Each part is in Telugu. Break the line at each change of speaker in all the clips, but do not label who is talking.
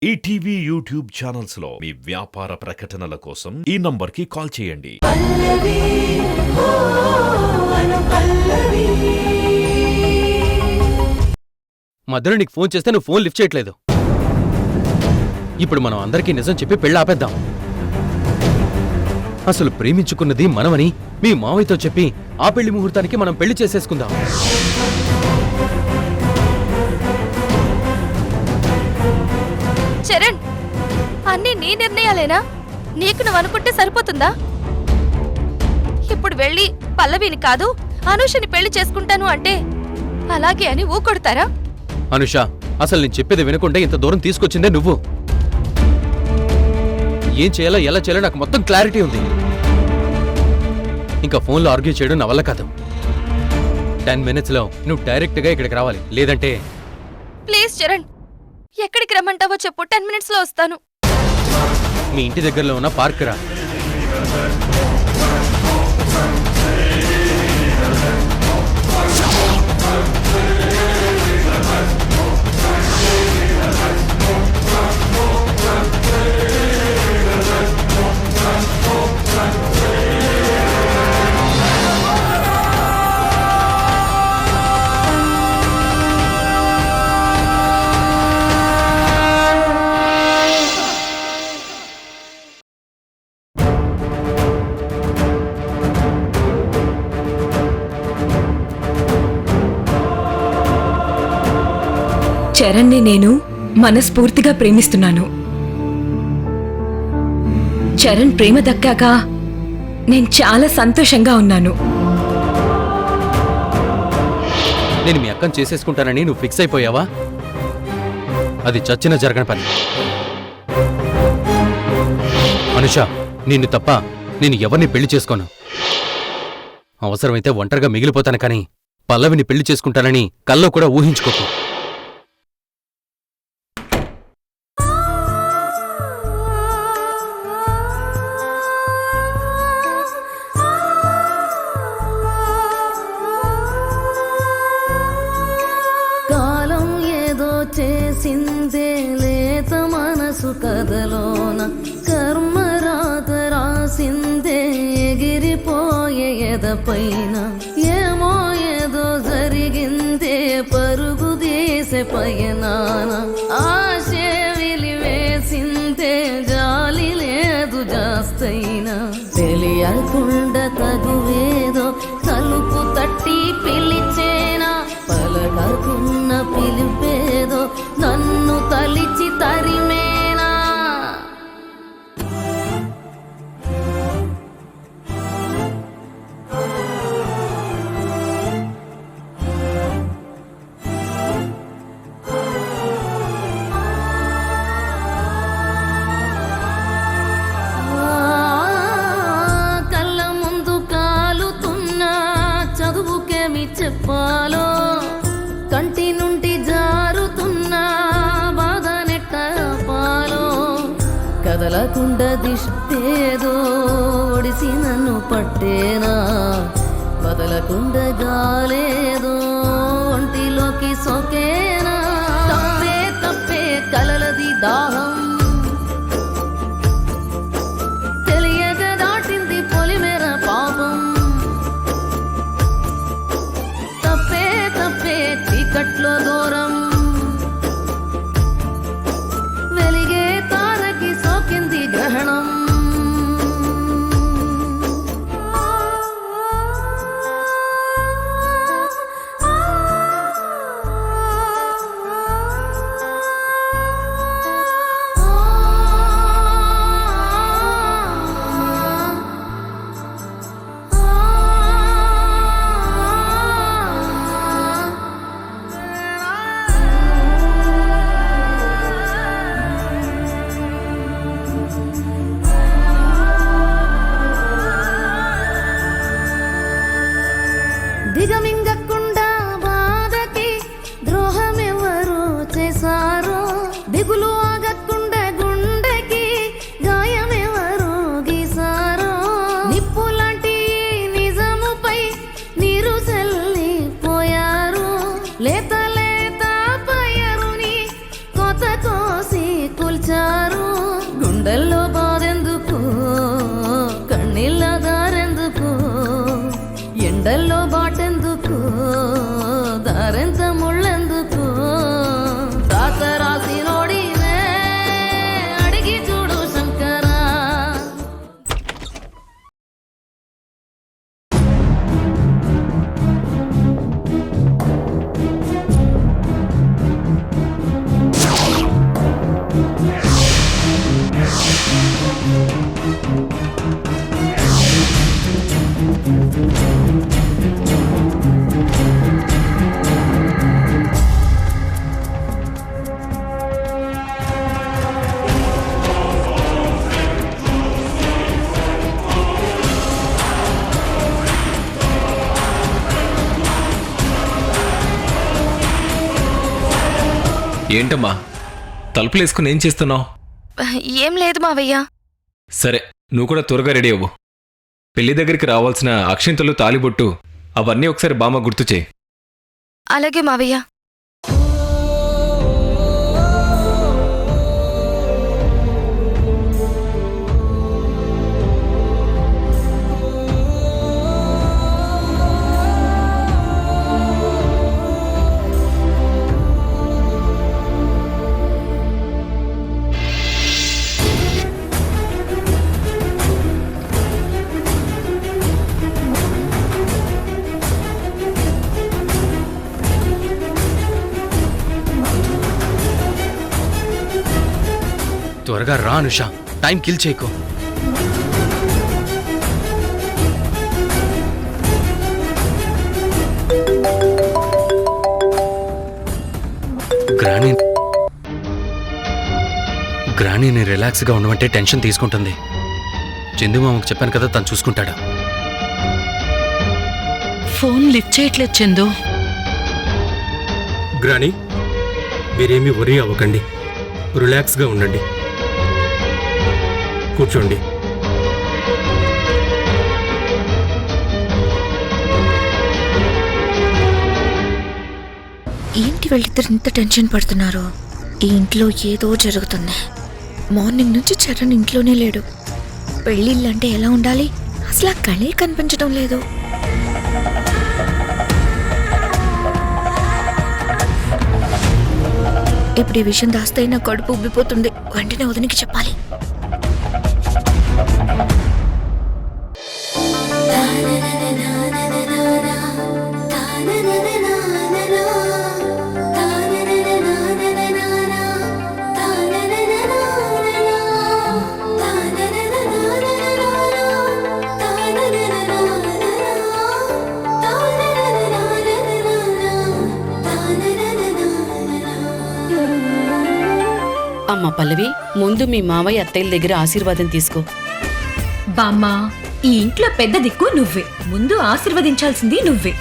ఈటీవీ యూట్యూబ్ ఛానల్స్ లో మీ వ్యాపార ప్రకటనల కోసం ఈ నంబర్కి కాల్ చేయండి.
మధ్యలో నీకు ఫోన్ చేస్తే నువ్వు ఫోన్ లిఫ్ట్ చేయట్లేదు. ఇప్పుడు మనం అందరికీ నిజం చెప్పి పెళ్ళి ఆపేద్దాం. అసలు ప్రేమించుకున్నది మనమని మీ మావయ్యతో చెప్పి ఆ పెళ్లి ముహూర్తానికి మనం పెళ్లి చేసేసుకుందాం.
చరణ్, అన్నీ నీ నిర్ణయాలేనా? నీకు నువ్వు అనుకుంటే సరిపోతుందా? ఇప్పుడు వెళ్ళి పల్లవిని కాదు అనుషని పెళ్లి చేసుకుంటాను అంటే అలాగే అని ఊకొడతారా?
అనుష, అసలు నేను చెప్పేది వినకుండా ఇంత దూరం తీసుకొచ్చిందే నువ్వు. ఏం చేయాలో ఎలా చేయాలో నాకు మొత్తం క్లారిటీ ఉంది. ఇంకా ఫోన్లో ఆర్గ్యూ చేయడం నా వల్ల కాదు. 10 minutes లో నువ్వు డైరెక్ట్గా ఇక్కడికి రావాలి, లేదంటే...
ప్లీజ్ చరణ్, ఎక్కడికి రమ్మంటావో చెప్పు, 10 minutes లో వస్తాను.
మీ ఇంటి దగ్గరలో ఉన్న పార్క్ రా.
చరణ్ని నేను మనస్ఫూర్తిగా ప్రేమిస్తున్నాను. చరణ్ ప్రేమ దక్కాక నేను చాలా సంతోషంగా ఉన్నాను.
నేను మీ అక్కను చేసేసుకుంటానని నువ్వు ఫిక్స్ అయిపోయావా? అది చచ్చిన జరగని పని. అనుష, నిన్ను తప్ప నేను ఎవరిని పెళ్లి చేసుకోను. అవసరమైతే ఒంటరిగా మిగిలిపోతాను, కానీ పల్లవిని పెళ్లి చేసుకుంటానని కల్లో కూడా ఊహించుకోకు.
చేసిందే లేత మనసు కథలోన కర్మ రాత రాసిందే ఎగిరిపోయే ఎదపైన. ఏమో ఏదో జరిగిందే పరుగు దేశే పయనాన. ఆశే విలివేసిందే జాలి లేదు జాస్తైనా. తెలియకుండా తగువేదో తలుపు తట్టి పిలిచేనా. పలకకున్న పిలిపేదో నన్ను తలిచి తరిమేనా. కళ్ళ ముందు కాలుతున్నా చదువుకేమి చెప్పాలో. కంటి నుండి జారుతున్నా బాధ నెట్టాపాలో. కదలకుండా దిష్టేదో ఒడిసి నన్ను పట్టేనా. బదలకుండా గాలేదో ఒంటిలోకి సోకేనా. తప్పే తప్పే కలలది దాహం తెలియక దాటింది పొలిమేర పాపం. తప్పే తప్పే చీకట్లో దూరం వెలిగే తారకి సోకింది గ్రహణం.
ఏంటమ్మా తలుపులేసుకుని ఏం చేస్తున్నావు?
ఏం లేదు మావయ్య.
సరే, నువ్వు కూడా త్వరగా రెడీ అవ్వు. పెళ్లి దగ్గరికి రావాల్సిన అక్షింతలు, తాలిబొట్టు అవన్నీ ఒకసారి బామ్మ గుర్తు చేయి.
అలాగే మావయ్య.
త్వరగా రా అనుష, టైం కిల్ చేయకు. గ్రానీని రిలాక్స్గా ఉండమంటే టెన్షన్ తీసుకుంటుంది. చందుమామకు చెప్పాను కదా, తను చూసుకుంటాడు.
ఫోన్ లిఫ్ట్ చేయట్లేదు చందు.
గ్రాని, మీరేమీ వరీ అవ్వకండి, రిలాక్స్గా ఉండండి. కూర్చోండి.
ఏంటి వీళ్ళిద్దరు ఇంత టెన్షన్ పడుతున్నారు? ఈ ఇంట్లో ఏదో జరుగుతుంది. మార్నింగ్ నుంచి చరణ్ ఇంట్లోనే లేడు. పెళ్ళిళ్ళంటే ఎలా ఉండాలి? అసలు ఆ కళే కనిపించడం లేదు. ఇప్పుడు ఈ విషయం దాస్తే నా కడుపు ఉబ్బిపోతుంది. వెంటనే వదినికి చెప్పాలి.
అమ్మ పల్లవి, ముందు మీ మావయ్య అత్తయ్యల దగ్గర ఆశీర్వాదం తీసుకో.
బామ్మా, ఈ ఇంట్లో పెద్ద దిక్కు నువ్వే. ముందు ఆశీర్వదించాల్సింది నువ్వే.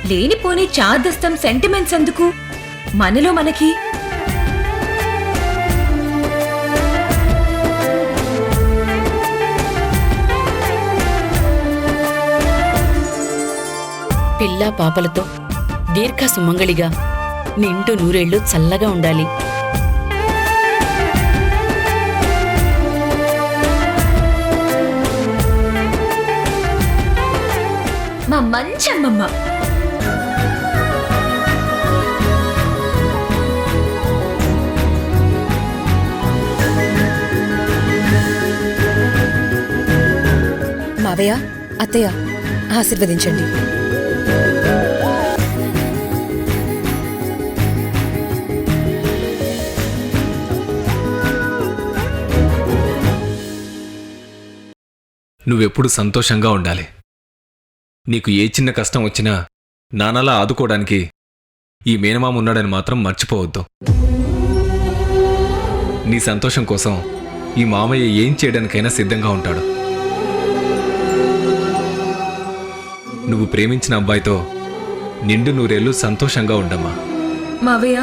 లేనిపోని చాదస్తం సెంటిమెంట్స్ ఎందుకు? మనలో మనకి
పిల్లా పాపలతో దీర్ఘ సుమంగళిగా నిండు నూరేళ్లు చల్లగా ఉండాలి.
మా మంచమ్మమ్మ.
మావయ్య, అత్తయ్య, ఆశీర్వదించండి.
నువ్వెప్పుడు సంతోషంగా ఉండాలి. నీకు ఏ చిన్న కష్టం వచ్చినా నాన్నలా ఆదుకోవడానికి ఈ మేనమామ ఉన్నాడని మాత్రం మర్చిపోవద్దు. నీ సంతోషం కోసం ఈ మామయ్య ఏం చేయడానికైనా సిద్ధంగా ఉంటాడు. నువ్వు ప్రేమించిన అబ్బాయితో నిండు నూరేళ్లు సంతోషంగా ఉండమ్మా.
మావయ్య,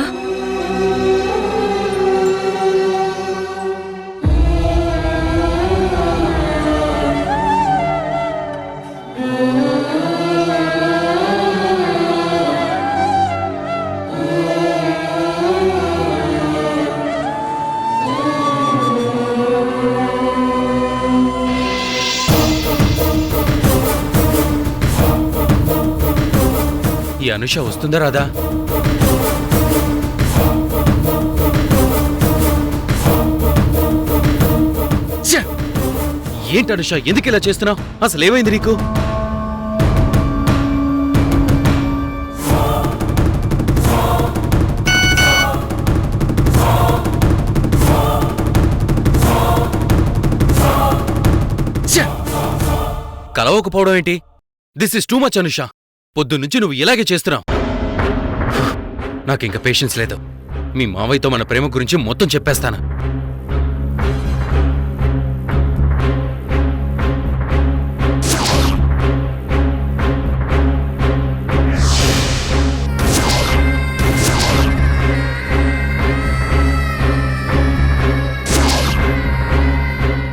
ఈ అనుష వస్తుందా రాదా? ఛ! ఏంటి అనుష, ఎందుకు ఇలా చేస్తున్నావు? అసలు ఏమైంది నీకు? ఛ! కలవకపోవడం ఏంటి? This is too much Anusha. పొద్దున్నుంచి నువ్వు ఇలాగే చేస్తున్నావు. నాకింక పేషెన్స్ లేదు. మీ మావయ్యతో మన ప్రేమ గురించి మొత్తం చెప్పేస్తాను.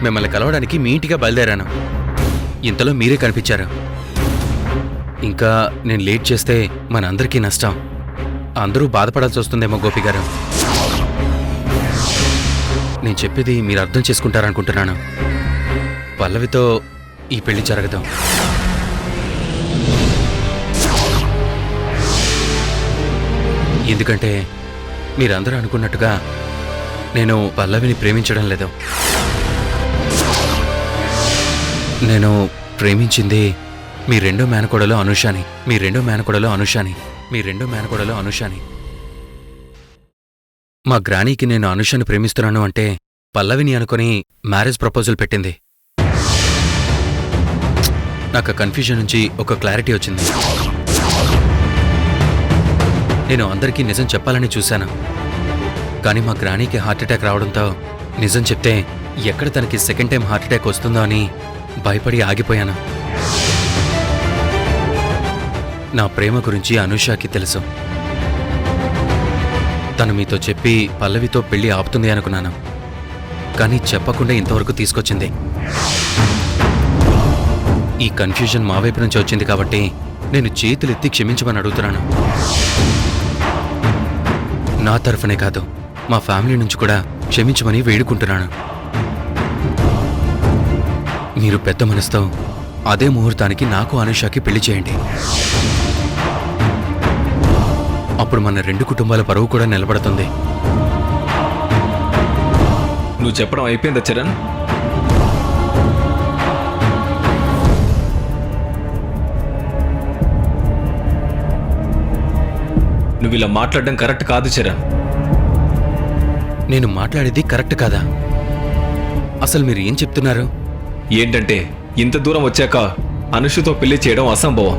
మిమ్మల్ని కలవడానికి మీ ఇంటిగా బయలుదేరాను. ఇంతలో మీరే కనిపించారు. ఇంకా నేను లేట్ చేస్తే మనందరికీ నష్టం. అందరూ బాధపడాల్సి వస్తుందేమో గోపి గారు. నేను చెప్పేది మీరు అర్థం చేసుకుంటారనుకుంటున్నాను. పల్లవితో ఈ పెళ్లి జరగదు. ఎందుకంటే మీరందరూ అనుకున్నట్టుగా నేను పల్లవిని ప్రేమించడం లేదు. నేను ప్రేమించింది మీ రెండో మేనకోడలో అనుషాని. మా గ్రానీకి నేను అనుషాని ప్రేమిస్తున్నాను అంటే పల్లవిని అనుకుని మ్యారేజ్ ప్రపోజల్ పెట్టింది. నాకు కన్ఫ్యూజన్ నుంచి ఒక క్లారిటీ వచ్చింది. నేను అందరికీ నిజం చెప్పాలని చూశాను. కానీ మా గ్రానీకి హార్ట్అటాక్ రావడంతో నిజం చెప్తే ఎక్కడ తనకి సెకండ్ టైం హార్ట్అటాక్ వస్తుందో అని భయపడి ఆగిపోయాను. నా ప్రేమ గురించి అనుషాకి తెలుసు. తను మీతో చెప్పి పల్లవితో పెళ్లి ఆపుతుంది అనుకున్నాను. కానీ చెప్పకుండా ఇంతవరకు తీసుకొచ్చింది. ఈ కన్ఫ్యూజన్ మా వైపు నుంచి వచ్చింది కాబట్టి నేను చేతులెత్తి క్షమించమని అడుగుతున్నాను. నా తరఫునే కాదు, మా ఫ్యామిలీ నుంచి కూడా క్షమించమని వేడుకుంటున్నాను. మీరు పెద్ద మనసుతో అదే ముహూర్తానికి నాకు అనుషాకి పెళ్లి చేయండి. అప్పుడు మన రెండు కుటుంబాల పరువు కూడా నిలబడుతుంది.
నువ్వు చెప్పడం అయిపోయిందా చరణ్? నువ్వు ఇలా మాట్లాడడం కరెక్ట్ కాదు చరణ్.
నేను మాట్లాడేది కరెక్ట్ కాదా? అసలు మీరు ఏం చెప్తున్నారు?
ఏంటంటే ఇంత దూరం వచ్చాక అనుషతో పెళ్లి చేయడం అసంభవం.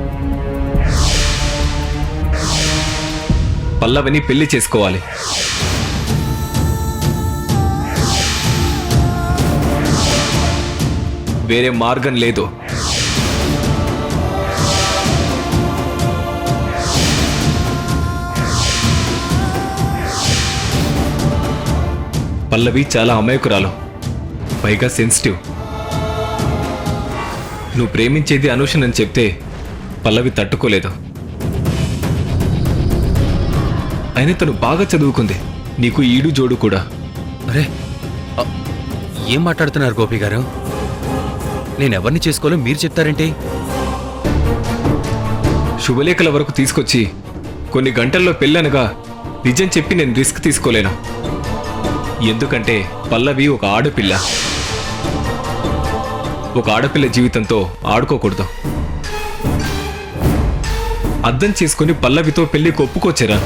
పల్లవిని పెళ్లి చేసుకోవాలి. వేరే మార్గం లేదు. పల్లవి చాలా అమాయకురాలు, పైగా సెన్సిటివ్. నువ్వు ప్రేమించేది అనుషనని చెప్తే పల్లవి తట్టుకోలేదు. అయినా తను బాగా చదువుకుంది, నీకు ఈడు జోడు కూడా.
అరే ఏం మాట్లాడుతున్నారు గోపి గారు? నేనెవరిని చేసుకోవాలో మీరు చెప్తారేంటి?
శుభలేఖల వరకు తీసుకొచ్చి కొన్ని గంటల్లో పెళ్ళనగా నిజం చెప్పి నేను రిస్క్ తీసుకోలేను. ఎందుకంటే పల్లవి ఒక ఆడపిల్ల. ఒక ఆడపిల్ల జీవితంతో ఆడుకోకూడదు. అర్థం చేసుకుని పల్లవితో పెళ్లి ఒప్పుకోచరా?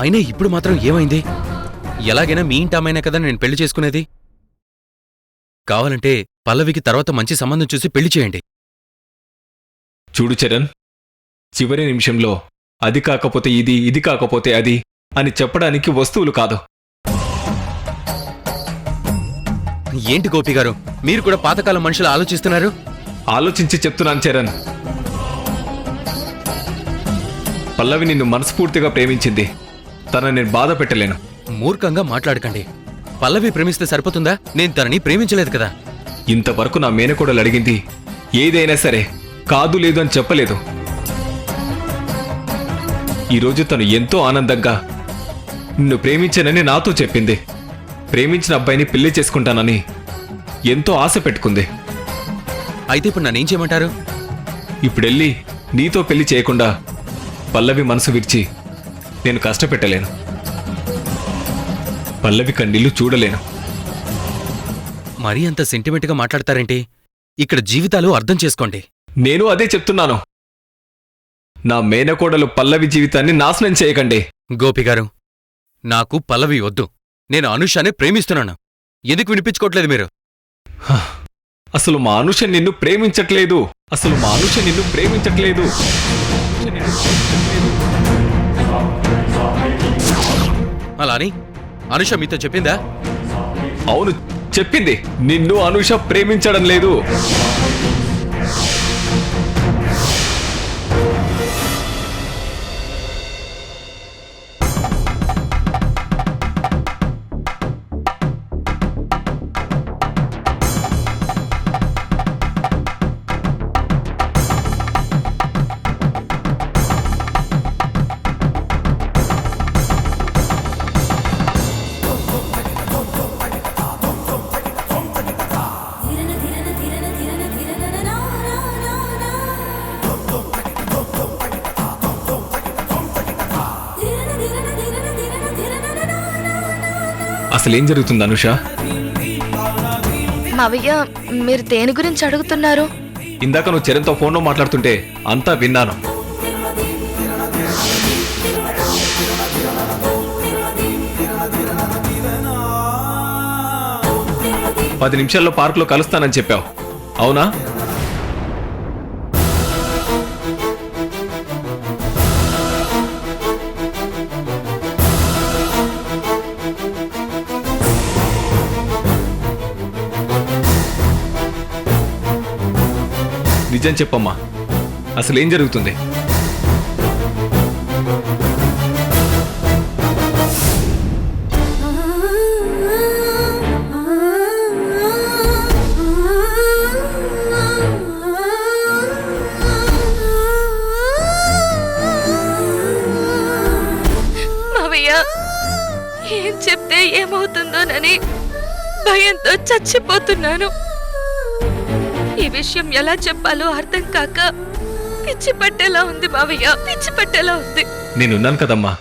అయినా ఇప్పుడు మాత్రం ఏమైంది? ఎలాగైనా మీ ఇంటి అమ్మాయినే కదా నేను పెళ్లి చేసుకునేది. కావాలంటే పల్లవికి తర్వాత మంచి సంబంధం చూసి పెళ్లి చేయండి.
చూడు చరణ్, చివరి నిమిషంలో అది కాకపోతే ఇది, ఇది కాకపోతే అది అని చెప్పడానికి వస్తువులు కాదు.
ఏంటి గోపి గారు, మీరు కూడా పాతకాలం మనుషులు ఆలోచిస్తున్నారు?
ఆలోచించి చెప్తున్నాను చరణ్. పల్లవి నిన్ను మనస్ఫూర్తిగా ప్రేమించింది. తనని నేను బాధ పెట్టలేను.
మూర్ఖంగా మాట్లాడకండి. పల్లవి ప్రేమిస్తే సరిపోతుందా? నేను తనని ప్రేమించలేదు కదా.
ఇంతవరకు నా మేనకోడలు అడిగింది ఏదైనా సరే కాదు లేదు అని చెప్పలేదు. ఈరోజు తను ఎంతో ఆనందంగా నిన్ను ప్రేమించానని నాతో చెప్పింది. ప్రేమించిన అబ్బాయిని పెళ్లి చేసుకుంటానని ఎంతో ఆశ పెట్టుకుంది.
అయితే ఇప్పుడు నన్నేం చేయమంటారు?
ఇప్పుడెళ్ళి నీతో పెళ్లి చేయకుండా పల్లవి మనసు విరిచి నేను కష్టపెట్టలేను. పల్లవి కన్నీళ్లు చూడలేను.
మరీ అంత సెంటిమెంట్గా మాట్లాడతారేంటి? ఇక్కడ జీవితాలు అర్థం చేసుకోండి.
నేను అదే చెప్తున్నాను. నా మేనకోడలు పల్లవి జీవితాన్ని నాశనం చేయకండి.
గోపిగారు, నాకు పల్లవి వద్దు. నేను అనుషానే ప్రేమిస్తున్నాను. ఎందుకు వినిపించుకోవట్లేదు మీరు?
అసలు మా అనుష నిన్ను ప్రేమించట్లేదు.
అలాని అనుష మీతో చెప్పిందా?
అవును, చెప్పింది. నిన్ను అనుష ప్రేమించడం లేదు. అసలు ఏం జరుగుతుంది అనుష?
మావయ్య మీరు దేని గురించి అడుగుతున్నారు?
ఇందాక నువ్వు చరణ్తో ఫోన్లో మాట్లాడుతుంటే అంతా విన్నాను. పది నిమిషాల్లో పార్కులో కలుస్తానని చెప్పావు, అవునా? నిజం చెప్పమ్మా, అసలు ఏం జరుగుతుంది?
మావయ్య ఏం చెప్తే ఏమవుతుందోనని భయంతో చచ్చిపోతున్నాను. ఈ విషయం ఎలా చెప్పాలో అర్థం కాక పిచ్చి పట్టేలా ఉంది మావయ్య, పిచ్చి పట్టేలా ఉంది.
నేనున్నాను కదమ్మా,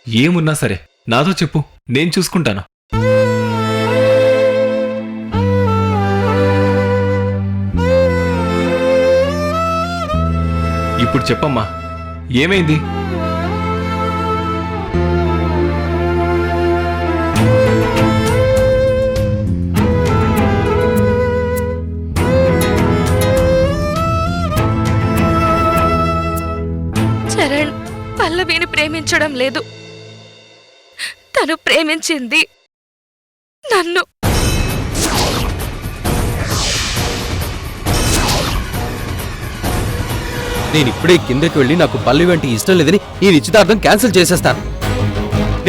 ఏమున్నా సరే నాతో చెప్పు, నేను చూసుకుంటాను. ఇప్పుడు చెప్పమ్మా, ఏమైంది?
చరణ్ పల్లవిని ప్రేమించడం లేదు, తను ప్రేమించింది నన్ను.
నేను ఇప్పుడే కిందకి వెళ్ళి నాకు పల్లవి అంటే ఇష్టం లేదని ఈ నిశ్చితార్థం క్యాన్సిల్ చేసేస్తాను.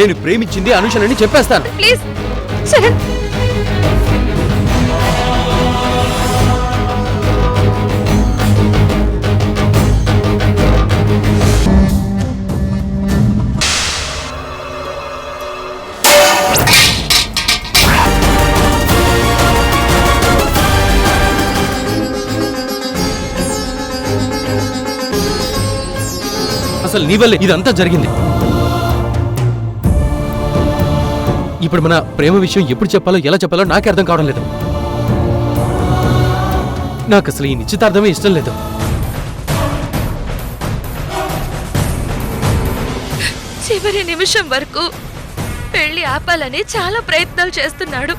నేను ప్రేమించింది అనుషనని చెప్పేస్తాను.
ప్లీజ్ చరణ్.
అసలు నీ వల్లే ఇదంతా జరిగింది. ఇప్పుడు మన ప్రేమ విషయం ఎప్పుడు చెప్పాలో ఎలా చెప్పాలో నాకే అర్థం కావడం లేదు. నాకు అసలు ఈ నిశ్చితార్థమే ఇష్టం లేదు.
చివరి నిమిషం వరకు పెళ్లి ఆపాలని చాలా ప్రయత్నాలు చేస్తున్నాడు.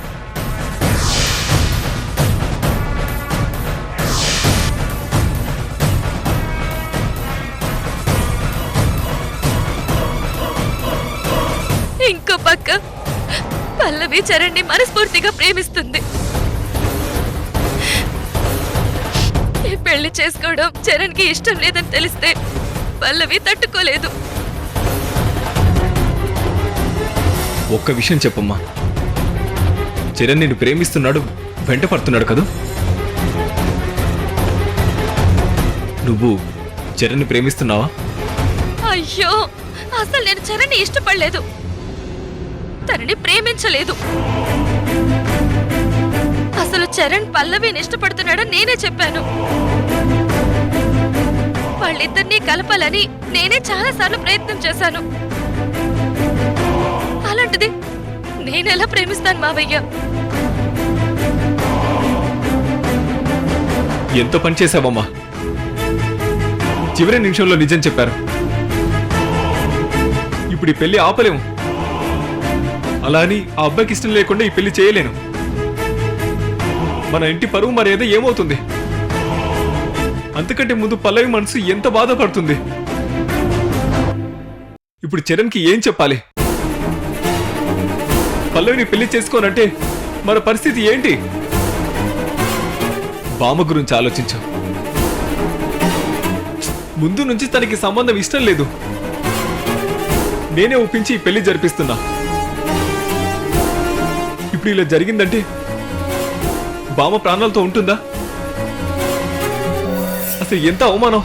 ఇంకో పక్క పల్లవి చరణ్ని మనస్ఫూర్తిగా ప్రేమిస్తుంది. ఈ పెళ్లి చేసుకోవడం చరణ్కి ఇష్టం లేదని తెలిస్తే పల్లవి తట్టుకోలేదు.
ఒక్క విషయం చెప్పమ్మా, చరణ్ నిన్ను ప్రేమిస్తున్నాడు, వెంట పడుతున్నాడు కదూ? నువ్వు చరణ్ని ప్రేమిస్తున్నావా?
అయ్యో, అసలు నేను చరణ్ని ఇష్టపడలేదు, తనని ప్రేమించలేదు. అసలు చరణ్ పల్లవిని ఇష్టపడుతున్నాడని నేనే చెప్పాను. వాళ్ళిద్దరినీ కలపాలని నేనే చాలా సార్లు ప్రయత్నం చేశాను. అలాంటిది నేనెలా ప్రేమిస్తాను మావయ్య?
ఎంతో పని చేశావమ్మా, చివరి నిమిషంలో నిజం చెప్పారు. ఇప్పుడు ఈ పెళ్లి ఆపలేము. అలా అని ఆ అబ్బాయికి ఇష్టం లేకుండా ఈ పెళ్లి చేయలేను. మన ఇంటి పరువు మర్యాద ఏమవుతుంది? అంతకంటే ముందు పల్లవి మనసు ఎంత బాధపడుతుంది. ఇప్పుడు చరణ్కి ఏం చెప్పాలి? పల్లవిని పెళ్లి చేసుకోనంటే మన పరిస్థితి ఏంటి? బామ్మ గురించి ఆలోచించు. ముందు నుంచి తనకి సంబంధం ఇష్టం లేదు, నేనే ఒప్పించి ఈ పెళ్లి జరిపిస్తున్నా. ఇప్పుడు ఇలా జరిగిందంటే బామ్మ ప్రాణాలతో ఉంటుందా? అసలు ఎంత అవమానం!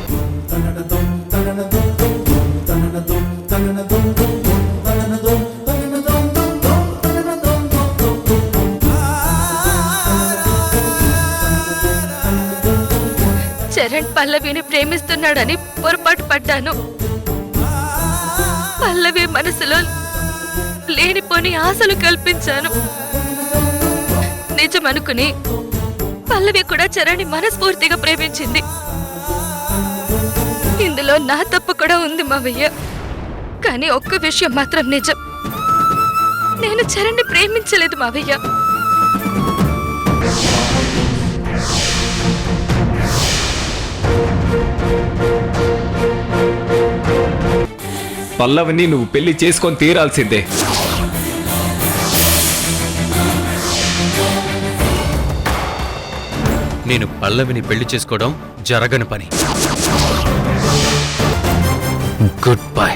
చరణ్ పల్లవిని ప్రేమిస్తున్నాడని పొరపాటు పడ్డాను. పల్లవి మనసులో లేనిపోని ఆశలు కల్పించాను. నిజమనుకుని పల్లవి కూడా చరణ్ని మనస్ఫూర్తిగా ప్రేమించింది. ఇందులో నా తప్పు కూడా ఉంది మావయ్య. కానీ ఒక్క విషయం మాత్రం నిజం, నేను చరణ్ని ప్రేమించలేదు మావయ్య.
పల్లవిని నువ్వు పెళ్లి చేసుకొని తీరాల్సిందే.
నేను పల్లవిని పెళ్లి చేసుకోవడం జరగని పని. Good bye.